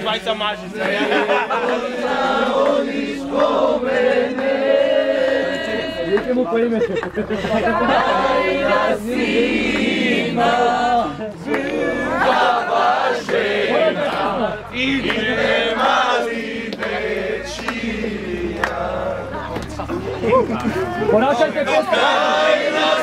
majca mažica. Idite mu po ime. Daj sina, zubava žena, ide mali dečija. Ponašajte se!